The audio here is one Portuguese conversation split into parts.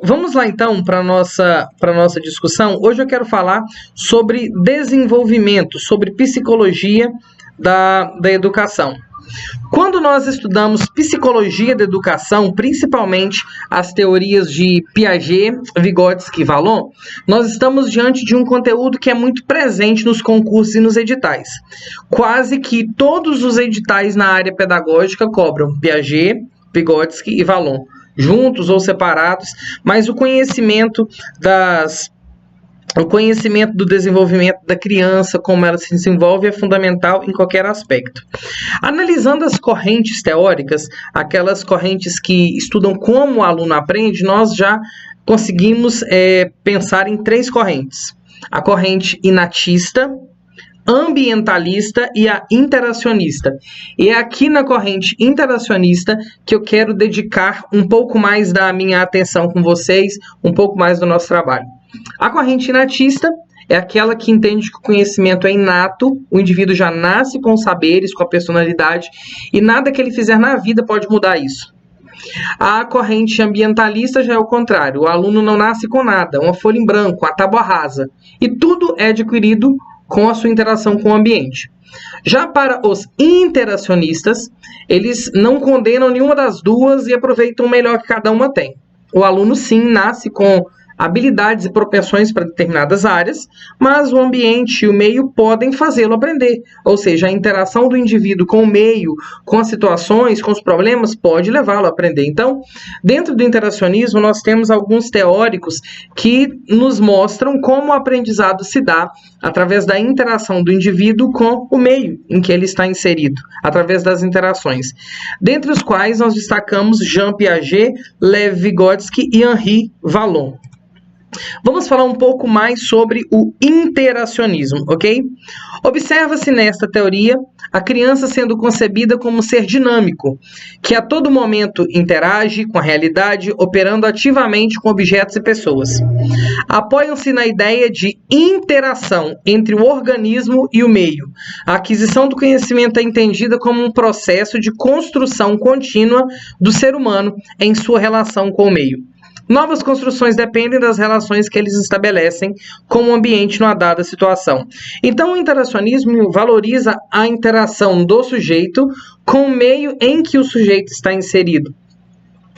Vamos lá então para a nossa discussão. Hoje eu quero falar sobre desenvolvimento, sobre psicologia da educação. Quando nós estudamos psicologia da educação, principalmente as teorias de Piaget, Vygotsky e Vallon, nós estamos diante de um conteúdo que é muito presente nos concursos e nos editais. Quase que todos os editais na área pedagógica cobram Piaget, Vygotsky e Vallon, juntos ou separados, mas o conhecimento do desenvolvimento da criança, como ela se desenvolve, é fundamental em qualquer aspecto. Analisando as correntes teóricas, aquelas correntes que estudam como o aluno aprende, nós já conseguimos pensar em três correntes. A corrente inatista, ambientalista e a interacionista. E é aqui na corrente interacionista que eu quero dedicar um pouco mais da minha atenção com vocês, um pouco mais do nosso trabalho. A corrente inatista é aquela que entende que o conhecimento é inato, o indivíduo já nasce com os saberes, com a personalidade, e nada que ele fizer na vida pode mudar isso. A corrente ambientalista já é o contrário, o aluno não nasce com nada, uma folha em branco, uma tábua rasa, e tudo é adquirido com a sua interação com o ambiente. Já para os interacionistas, eles não condenam nenhuma das duas e aproveitam o melhor que cada uma tem. O aluno sim nasce com habilidades e propensões para determinadas áreas, mas o ambiente e o meio podem fazê-lo aprender. Ou seja, a interação do indivíduo com o meio, com as situações, com os problemas, pode levá-lo a aprender. Então, dentro do interacionismo, nós temos alguns teóricos que nos mostram como o aprendizado se dá através da interação do indivíduo com o meio em que ele está inserido, através das interações. Dentre os quais nós destacamos Jean Piaget, Lev Vygotsky e Henri Vallon. Vamos falar um pouco mais sobre o interacionismo, ok? Observa-se nesta teoria a criança sendo concebida como um ser dinâmico, que a todo momento interage com a realidade, operando ativamente com objetos e pessoas. Apoiam-se na ideia de interação entre o organismo e o meio. A aquisição do conhecimento é entendida como um processo de construção contínua do ser humano em sua relação com o meio. Novas construções dependem das relações que eles estabelecem com o ambiente numa dada situação. Então, o interacionismo valoriza a interação do sujeito com o meio em que o sujeito está inserido.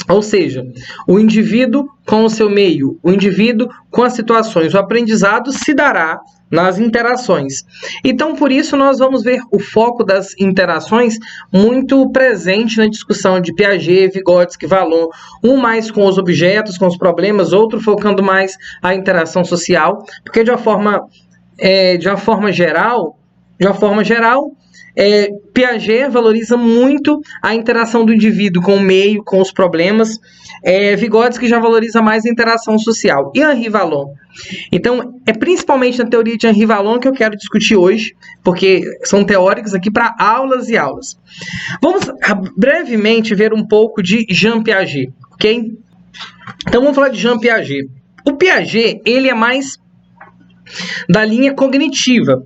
Ou seja, o indivíduo com o seu meio, o indivíduo com as situações. O aprendizado se dará nas interações. Então, por isso, nós vamos ver o foco das interações muito presente na discussão de Piaget, Vygotsky, Vallon, um mais com os objetos, com os problemas, outro focando mais a interação social, porque de uma forma geral, Piaget valoriza muito a interação do indivíduo com o meio, com os problemas. Vygotsky já valoriza mais a interação social. E Henri Vallon? Então, é principalmente na teoria de Henri Vallon que eu quero discutir hoje, porque são teóricos aqui para aulas e aulas. Vamos brevemente ver um pouco de Jean Piaget, ok? Então, vamos falar de Jean Piaget. O Piaget, ele é mais da linha cognitiva.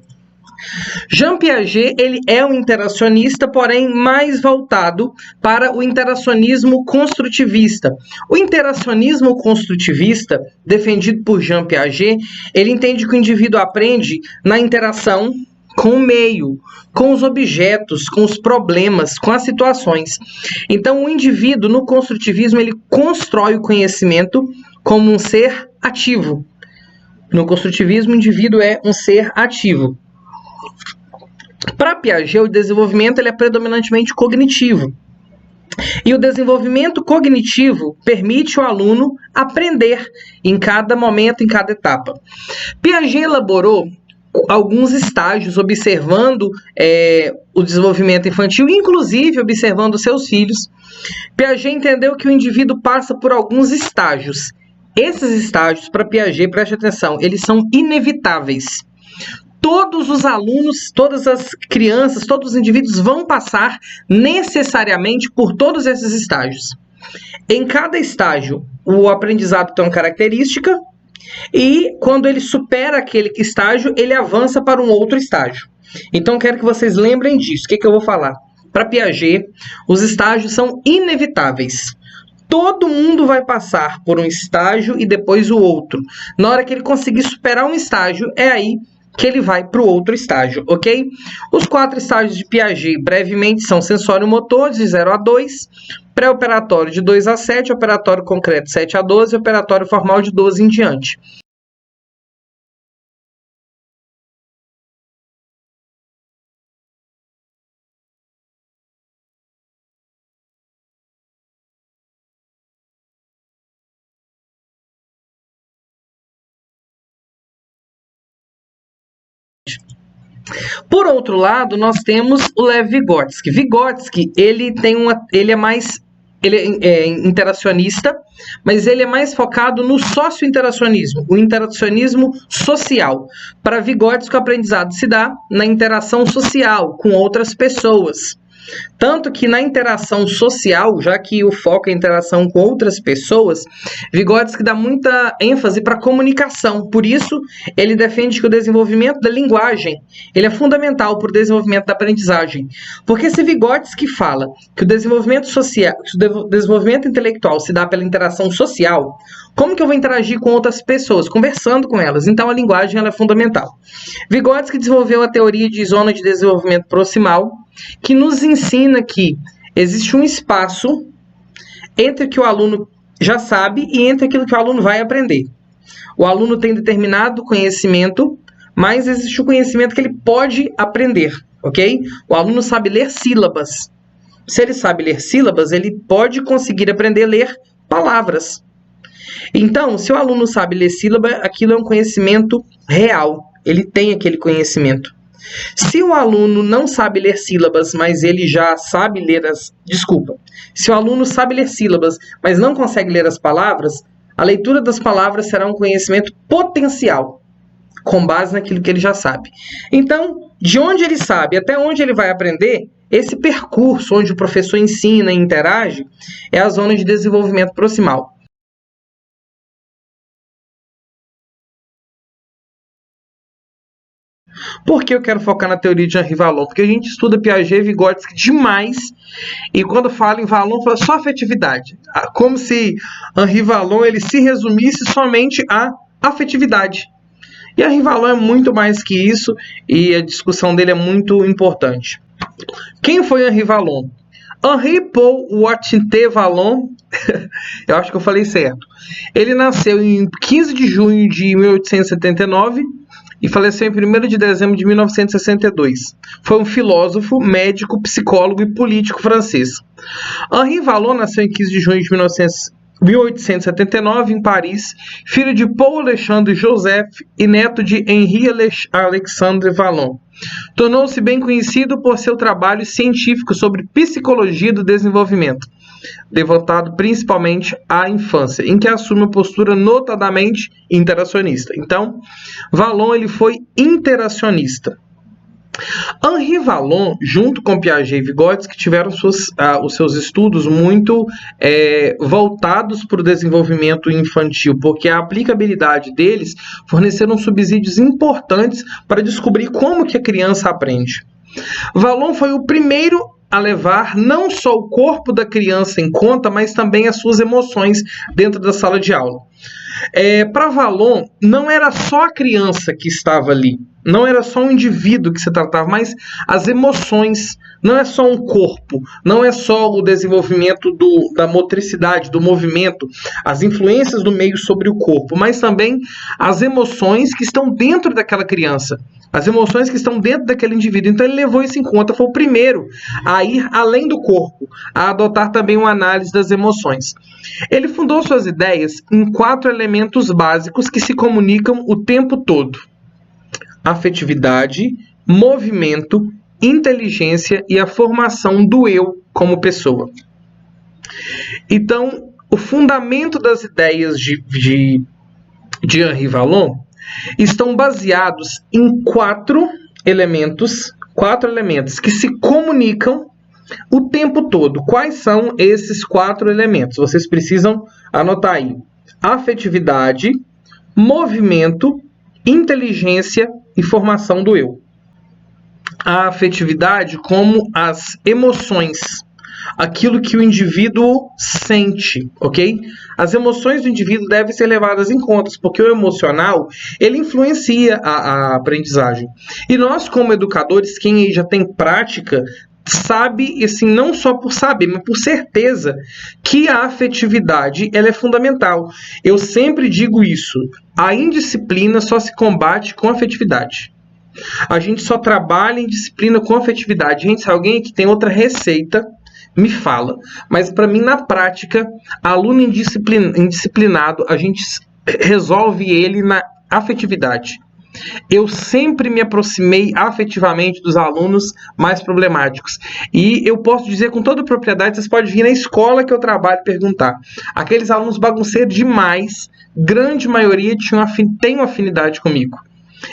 Jean Piaget, ele é um interacionista, porém mais voltado para o interacionismo construtivista. O interacionismo construtivista, defendido por Jean Piaget, ele entende que o indivíduo aprende na interação com o meio, com os objetos, com os problemas, com as situações. Então, o indivíduo, no construtivismo, ele constrói o conhecimento como um ser ativo. No construtivismo, o indivíduo é um ser ativo. Para Piaget, o desenvolvimento ele é predominantemente cognitivo. E o desenvolvimento cognitivo permite ao aluno aprender em cada momento, em cada etapa. Piaget elaborou alguns estágios observando o desenvolvimento infantil, inclusive observando seus filhos. Piaget entendeu que o indivíduo passa por alguns estágios. Esses estágios, para Piaget, preste atenção, eles são inevitáveis. Todos os alunos, todas as crianças, todos os indivíduos vão passar necessariamente por todos esses estágios. Em cada estágio, o aprendizado tem uma característica e quando ele supera aquele estágio, ele avança para um outro estágio. Então, quero que vocês lembrem disso. O que eu vou falar? Para Piaget, os estágios são inevitáveis. todo mundo vai passar por um estágio e depois o outro. Na hora que ele conseguir superar um estágio, é aí que ele vai para o outro estágio, ok? Os 4 estágios de Piaget, brevemente, são sensório-motor, de 0 a 2, pré-operatório de 2 a 7, operatório concreto 7 a 12, operatório formal de 12 em diante. Por outro lado, nós temos o Lev Vygotsky. Vygotsky, ele é interacionista, mas ele é mais focado no socio-interacionismo, o interacionismo social. Para Vygotsky, o aprendizado se dá na interação social com outras pessoas. Tanto que na interação social, já que o foco é a interação com outras pessoas, Vygotsky dá muita ênfase para a comunicação. Por isso, ele defende que o desenvolvimento da linguagem ele é fundamental para o desenvolvimento da aprendizagem. Porque se Vygotsky fala que o desenvolvimento social, que o desenvolvimento intelectual se dá pela interação social, como que eu vou interagir com outras pessoas? Conversando com elas. Então, a linguagem ela é fundamental. Vygotsky desenvolveu a teoria de zona de desenvolvimento proximal, que nos ensina que existe um espaço entre o que o aluno já sabe e entre aquilo que o aluno vai aprender. O aluno tem determinado conhecimento, mas existe o conhecimento que ele pode aprender, ok? O aluno sabe ler sílabas. Se ele sabe ler sílabas, ele pode conseguir aprender a ler palavras. Então, se o aluno sabe ler sílaba, aquilo é um conhecimento real. Ele tem aquele conhecimento. Se o aluno não sabe ler sílabas, mas ele já sabe ler as... Se o aluno sabe ler sílabas, mas não consegue ler as palavras, a leitura das palavras será um conhecimento potencial, com base naquilo que ele já sabe. Então, de onde ele sabe até onde ele vai aprender, esse percurso onde o professor ensina e interage, é a zona de desenvolvimento proximal. Por que eu quero focar na teoria de Henri Vallon? Porque a gente estuda Piaget e Vygotsky demais, e quando fala em Vallon, fala só afetividade. Como se Henri Vallon ele se resumisse somente à afetividade. E Henri Vallon é muito mais que isso, e a discussão dele é muito importante. Quem foi Henri Vallon? Henri Paul Wattier Vallon, eu acho que eu falei certo. Ele nasceu em 15 de junho de 1879, e faleceu em 1º de dezembro de 1962. Foi um filósofo, médico, psicólogo e político francês. Henri Vallon nasceu em 15 de junho de 1879 em Paris, filho de Paul Alexandre Joseph e neto de Henri Alexandre Vallon. Tornou-se bem conhecido por seu trabalho científico sobre psicologia do desenvolvimento, devotado principalmente à infância, em que assume uma postura notadamente interacionista. Então, Vallon ele foi interacionista. Henri Vallon, junto com Piaget e Vygotsky, tiveram os seus estudos muito voltados para o desenvolvimento infantil, porque a aplicabilidade deles forneceram subsídios importantes para descobrir como que a criança aprende. Vallon foi o primeiro a levar não só o corpo da criança em conta, mas também as suas emoções dentro da sala de aula. Para Vallon, não era só a criança que estava ali, não era só um indivíduo que se tratava, mas as emoções. Não é só um corpo, não é só o desenvolvimento da motricidade, do movimento, as influências do meio sobre o corpo, mas também as emoções que estão dentro daquela criança, as emoções que estão dentro daquele indivíduo. Então ele levou isso em conta, foi o primeiro a ir além do corpo, a adotar também uma análise das emoções. Ele fundou suas ideias em 4 elementos básicos que se comunicam o tempo todo: afetividade, movimento, inteligência e a formação do eu como pessoa. Então, o fundamento das ideias de Henri Vallon estão baseados em 4 elementos que se comunicam o tempo todo. Quais são esses 4 elementos? Vocês precisam anotar aí: afetividade, movimento, inteligência e formação do eu. A afetividade como as emoções. aquilo que o indivíduo sente, ok? As emoções do indivíduo devem ser levadas em conta, porque o emocional, ele influencia a aprendizagem. E nós, como educadores, quem já tem prática, sabe, e assim, não só por saber, mas por certeza que a afetividade, ela é fundamental. Eu sempre digo isso, a indisciplina só se combate com afetividade. A gente só trabalha em disciplina com afetividade. Gente, se alguém aqui tem outra receita, me fala. Mas para mim, na prática, aluno indisciplinado, a gente resolve ele na afetividade. Eu sempre me aproximei afetivamente dos alunos mais problemáticos. E eu posso dizer com toda propriedade, vocês podem vir na escola que eu trabalho e perguntar. Aqueles alunos bagunceiros demais, grande maioria tem uma afinidade comigo.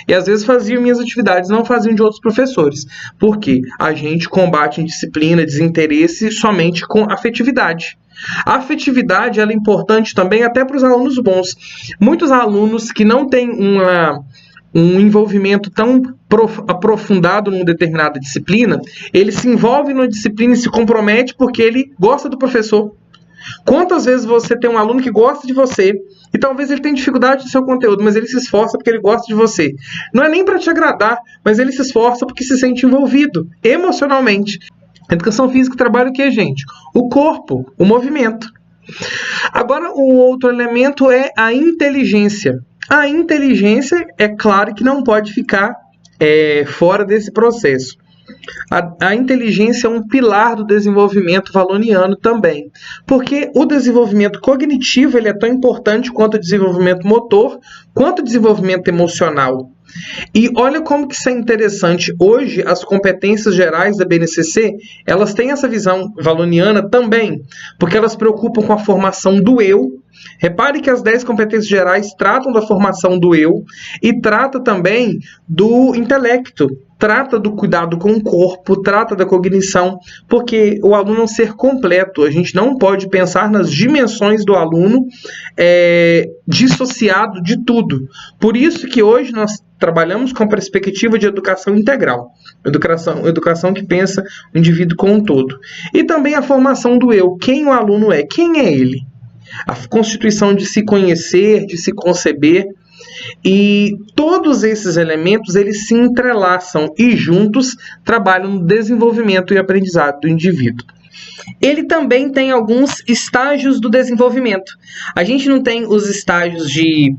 E às vezes faziam minhas atividades, não faziam de outros professores. Porque a gente combate indisciplina, desinteresse somente com afetividade. A afetividade ela é importante também até para os alunos bons. Muitos alunos que não têm um envolvimento tão aprofundado numa determinada disciplina, ele se envolve numa disciplina e se compromete porque ele gosta do professor. Quantas vezes você tem um aluno que gosta de você e talvez ele tenha dificuldade no seu conteúdo, mas ele se esforça porque ele gosta de você. Não é nem para te agradar, mas ele se esforça porque se sente envolvido emocionalmente. A educação física trabalha o que, gente? O corpo, o movimento. Agora, o outro elemento é a inteligência. A inteligência, é claro que não pode ficar fora desse processo. A inteligência é um pilar do desenvolvimento valoniano também, porque o desenvolvimento cognitivo ele é tão importante quanto o desenvolvimento motor, quanto o desenvolvimento emocional. E olha como que isso é interessante. Hoje, as competências gerais da BNCC, elas têm essa visão valoniana também, porque elas preocupam com a formação do eu. Repare que as 10 competências gerais tratam da formação do eu e trata também do intelecto, trata do cuidado com o corpo, trata da cognição, porque o aluno é um ser completo. A gente não pode pensar nas dimensões do aluno dissociado de tudo. Por isso que hoje nós trabalhamos com a perspectiva de educação integral, educação que pensa o indivíduo como um todo. E também a formação do eu, quem o aluno é, quem é ele. A constituição de se conhecer, de se conceber, e todos esses elementos eles se entrelaçam e juntos trabalham no desenvolvimento e aprendizado do indivíduo. Ele também tem alguns estágios do desenvolvimento. A gente não tem os estágios de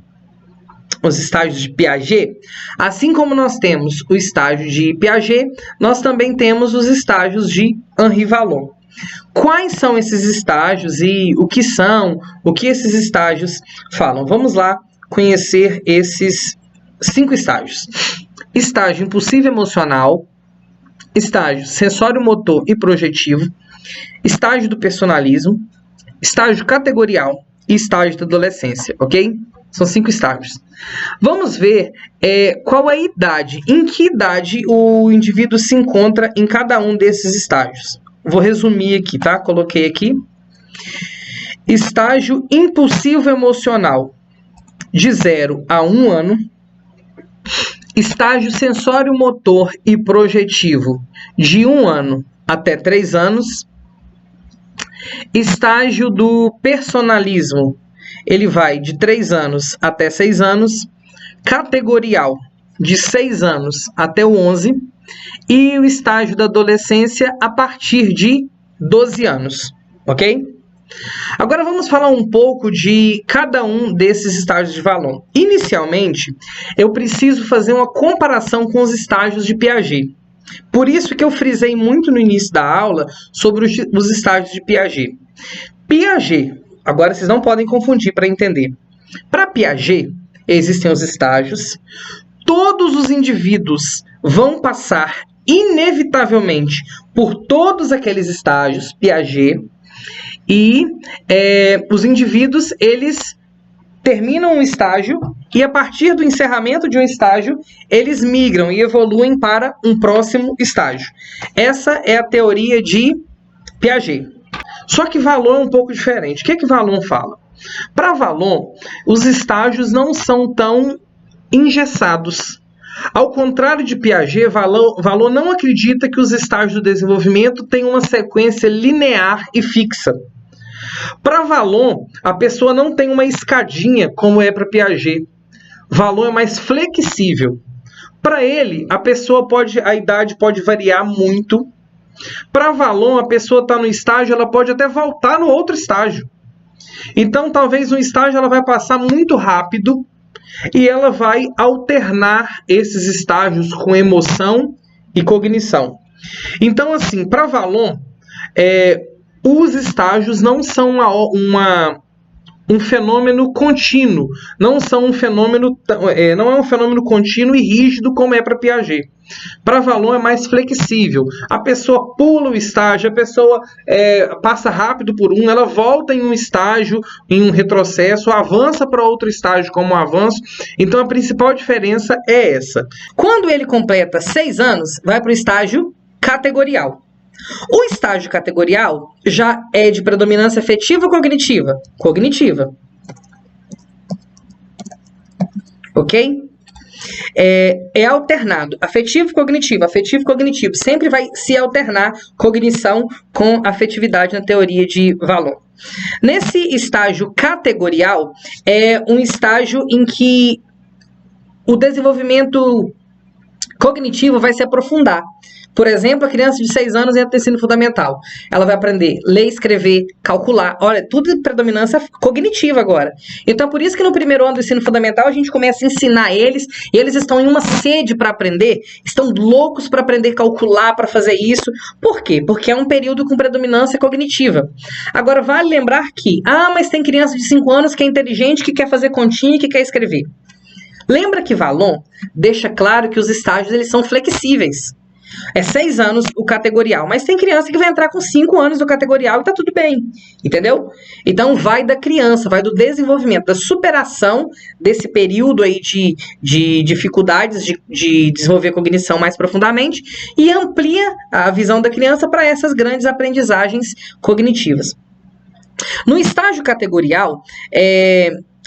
Piaget, assim como nós temos o estágio de Piaget, nós também temos os estágios de Henri Vallon. Quais são esses estágios e o que esses estágios falam? Vamos lá conhecer esses 5 estágios. Estágio impulsivo emocional, estágio sensório-motor e projetivo, estágio do personalismo, estágio categorial e estágio da adolescência, ok? São 5 estágios. Vamos ver qual é a idade, em que idade o indivíduo se encontra em cada um desses estágios. Vou resumir aqui, tá? Coloquei aqui. Estágio impulsivo emocional, de 0 a 1 ano. Estágio sensório-motor e projetivo, de 1 ano até 3 anos. Estágio do personalismo, ele vai de 3 anos até 6 anos. Categorial, de 6 anos até o 11. E o estágio da adolescência a partir de 12 anos, ok? Agora vamos falar um pouco de cada um desses estágios de Vallon. Inicialmente, eu preciso fazer uma comparação com os estágios de Piaget. Por isso que eu frisei muito no início da aula sobre os estágios de Piaget. Piaget, agora vocês não podem confundir para entender. Para Piaget, existem os estágios. Todos os indivíduos vão passar inevitavelmente por todos aqueles estágios Piaget e os indivíduos eles terminam um estágio e a partir do encerramento de um estágio eles migram e evoluem para um próximo estágio. Essa é a teoria de Piaget. Só que Vallon é um pouco diferente. O que Vallon fala? Para Vallon, os estágios não são tão engessados. Ao contrário de Piaget, Vallon não acredita que os estágios do desenvolvimento têm uma sequência linear e fixa. Para Vallon, a pessoa não tem uma escadinha como é para Piaget. Vallon é mais flexível. Para ele, a idade pode variar muito. Para Vallon, a pessoa está no estágio, ela pode até voltar no outro estágio. Então, talvez no estágio ela vai passar muito rápido e ela vai alternar esses estágios com emoção e cognição. Então, assim, para Vallon, os estágios não são um fenômeno contínuo, não é um fenômeno contínuo e rígido como é para Piaget. Para Vallon é mais flexível. A pessoa pula o estágio, a pessoa passa rápido por ela volta em um estágio, em um retrocesso, avança para outro estágio como um avanço. Então a principal diferença é essa. Quando ele completa 6 anos, vai para o estágio categorial. O estágio categorial já é de predominância afetiva ou cognitiva? Cognitiva. Ok? É alternado. Afetivo e cognitivo. Afetivo e cognitivo. Sempre vai se alternar cognição com afetividade na teoria de Vallon. Nesse estágio categorial, é um estágio em que o desenvolvimento cognitivo vai se aprofundar. Por exemplo, a criança de 6 anos entra no ensino fundamental. Ela vai aprender a ler, escrever, calcular. Olha, tudo de predominância cognitiva agora. Então, por isso que no primeiro ano do ensino fundamental a gente começa a ensinar eles, e eles estão em uma sede para aprender, estão loucos para aprender a calcular, para fazer isso. Por quê? Porque é um período com predominância cognitiva. Agora, vale lembrar que, mas tem criança de 5 anos que é inteligente, que quer fazer continha e que quer escrever. Lembra que Vallon deixa claro que os estágios eles são flexíveis. É 6 anos o categorial, mas tem criança que vai entrar com 5 anos no categorial e tá tudo bem, entendeu? Então vai da criança, vai do desenvolvimento, da superação desse período aí de dificuldades de desenvolver cognição mais profundamente e amplia a visão da criança para essas grandes aprendizagens cognitivas. No estágio categorial,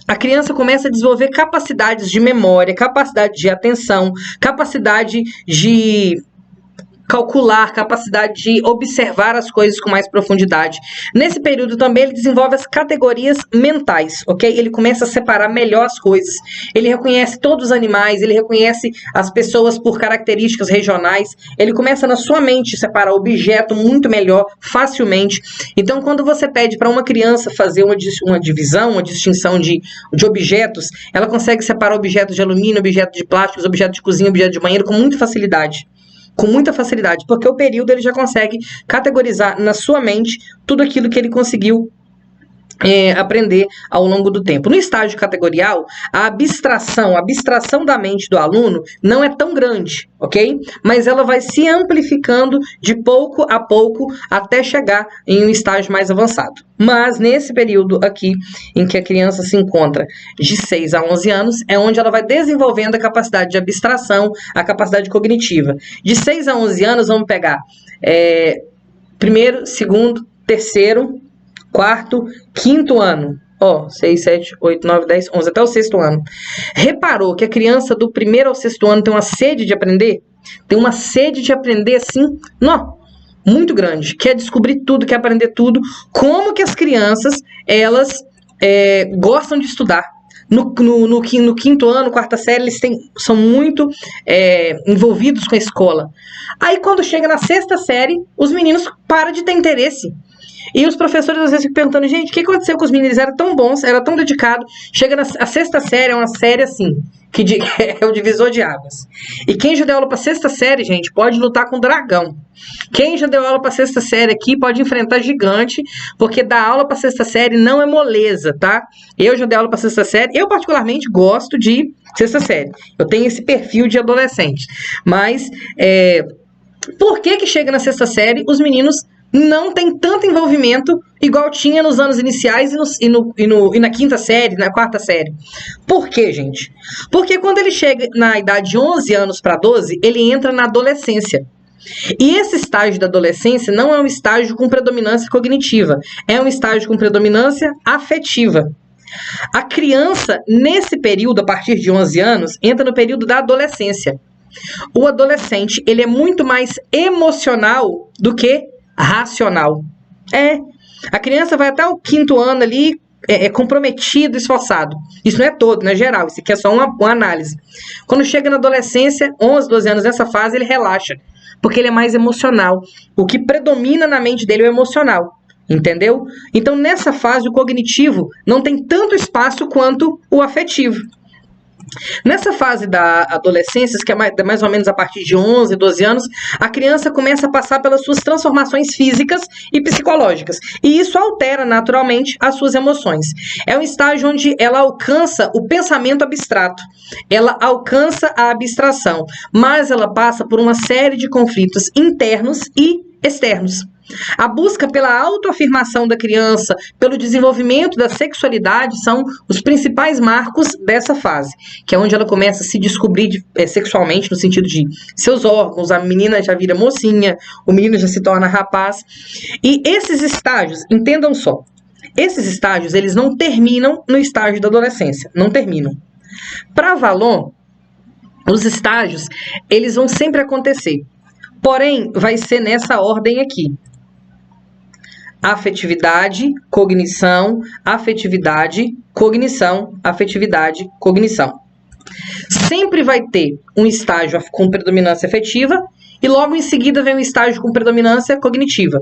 a criança começa a desenvolver capacidades de memória, capacidade de atenção, capacidade de calcular, capacidade de observar as coisas com mais profundidade. Nesse período também ele desenvolve as categorias mentais, ok? Ele começa a separar melhor as coisas. Ele reconhece todos os animais, ele reconhece as pessoas por características regionais. Ele começa na sua mente separar objeto muito melhor, facilmente. Então, quando você pede para uma criança fazer uma divisão, uma distinção de objetos, ela consegue separar objetos de alumínio, objetos de plástico, objetos de cozinha, objetos de banheiro com muita facilidade. Com muita facilidade, porque o período ele já consegue categorizar na sua mente tudo aquilo que ele conseguiu aprender ao longo do tempo. No estágio categorial, a abstração da mente do aluno não é tão grande, ok? Mas ela vai se amplificando de pouco a pouco até chegar em um estágio mais avançado. Mas nesse período aqui, em que a criança se encontra de 6 a 11 anos, é onde ela vai desenvolvendo a capacidade de abstração, a capacidade cognitiva. De 6 a 11 anos, vamos pegar primeiro, segundo, terceiro, quarto, quinto ano. 6, 7, 8, 9, 10, 11, até o 6º ano. Reparou que a criança do 1º ao 6º ano tem uma sede de aprender? Tem uma sede de aprender assim, muito grande. Quer descobrir tudo, quer aprender tudo. Como que as crianças, elas gostam de estudar. No 5º ano, 4ª série, eles são muito envolvidos com a escola. Aí quando chega na 6ª série, os meninos param de ter interesse. E os professores às vezes ficam perguntando, gente, o que aconteceu com os meninos? Eles eram tão bons, eram tão dedicados. Chega a 6ª série, é uma série assim, que é o divisor de águas. E quem já deu aula para 6ª série, gente, pode lutar com o dragão. Quem já deu aula para 6ª série aqui pode enfrentar gigante, porque dar aula para 6ª série não é moleza, tá? Eu já dei aula para 6ª série, eu particularmente gosto de 6ª série. Eu tenho esse perfil de adolescente. Mas, por que chega na 6ª série, os meninos não tem tanto envolvimento igual tinha nos anos iniciais e na 5ª série, na 4ª série. Por quê, gente? Porque quando ele chega na idade de 11 anos para 12, ele entra na adolescência. E esse estágio da adolescência não é um estágio com predominância cognitiva, é um estágio com predominância afetiva. A criança, nesse período, a partir de 11 anos, entra no período da adolescência. O adolescente, ele é muito mais emocional do que racional. A criança vai até o 5º ano ali, comprometido, esforçado. Isso não é todo, não é geral, isso aqui é só uma análise. Quando chega na adolescência, 11, 12 anos, nessa fase, ele relaxa, porque ele é mais emocional. O que predomina na mente dele é o emocional. Entendeu? Então, nessa fase, o cognitivo não tem tanto espaço quanto o afetivo. Nessa fase da adolescência, que é mais ou menos a partir de 11, 12 anos, a criança começa a passar pelas suas transformações físicas e psicológicas. E isso altera naturalmente as suas emoções. É um estágio onde ela alcança o pensamento abstrato, ela alcança a abstração, mas ela passa por uma série de conflitos internos e externos. A busca pela autoafirmação da criança, pelo desenvolvimento da sexualidade, são os principais marcos dessa fase, que é onde ela começa a se descobrir sexualmente, no sentido de seus órgãos, a menina já vira mocinha, o menino já se torna rapaz. E esses estágios, entendam só, esses estágios, eles não terminam no estágio da adolescência, não terminam. Para Vallon, os estágios, eles vão sempre acontecer, porém, vai ser nessa ordem aqui. Afetividade, cognição, afetividade, cognição, afetividade, cognição. Sempre vai ter um estágio com predominância afetiva e logo em seguida vem um estágio com predominância cognitiva.